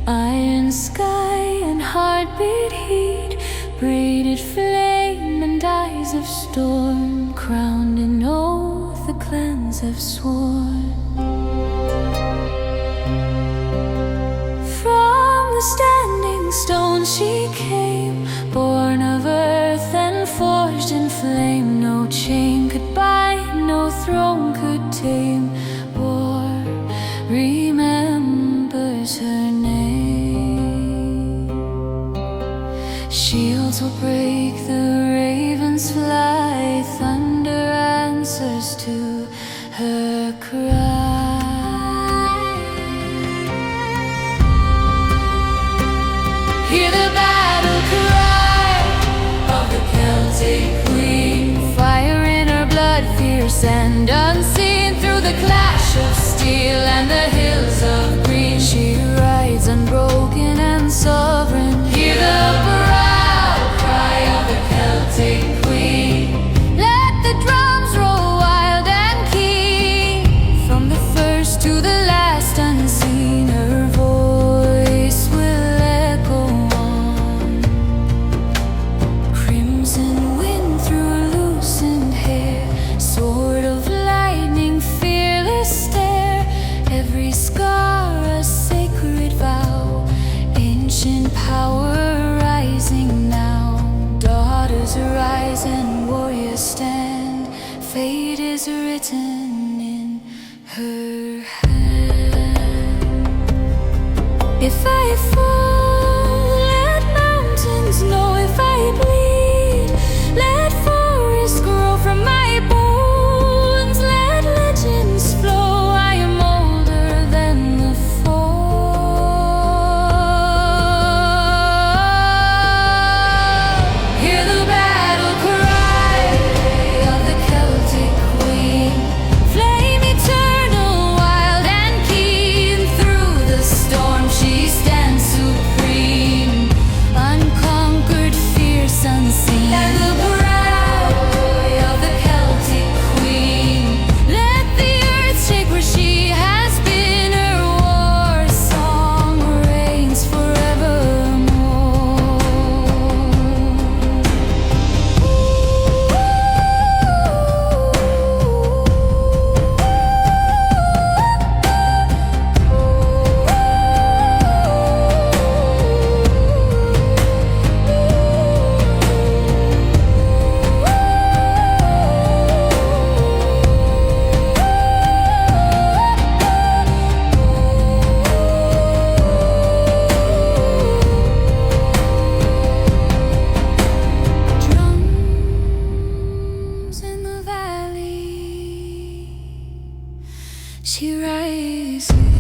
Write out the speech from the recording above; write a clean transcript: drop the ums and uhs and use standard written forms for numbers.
Iron sky and heartbeat heat, braided flame and eyes of storm, crowned in oath the clans have sworn. From the standing stone she came, born of earth and forged in flame. No chain could bind, no throne could tame. War remembers her name. Shields will break, the ravens fly, thunder answers to her cry. Hear the battle cry of the Celtic Queen, fire in her blood, fierce and unseen, through the clash of steel and the hills of green. She rides unbroken and sovereign. Hear the proud cry of the Celtic Queen. Let the drums roll wild and keen, from the first to the last unseen. Her voice will echo on. Crimson wind through loosened hair, sword of lightning, fearless stare. Every scar a sacred vow, ancient power rising now. Daughters arise and warriors stand, fate is written in her hand. If I fall, let mountains know. If I bleed, let forests grow from my bones. Let legends flow. I am older than the fall. Hear the battle cry of the Celtic Queen, flame eternal, wild and keen. Through the storm she stands supreme, unconquered, fierce, unseen. And the proud of the Celtic Queen, let the earth shake where she has been. Her war song reigns forevermore. Drums in the valley, she rises.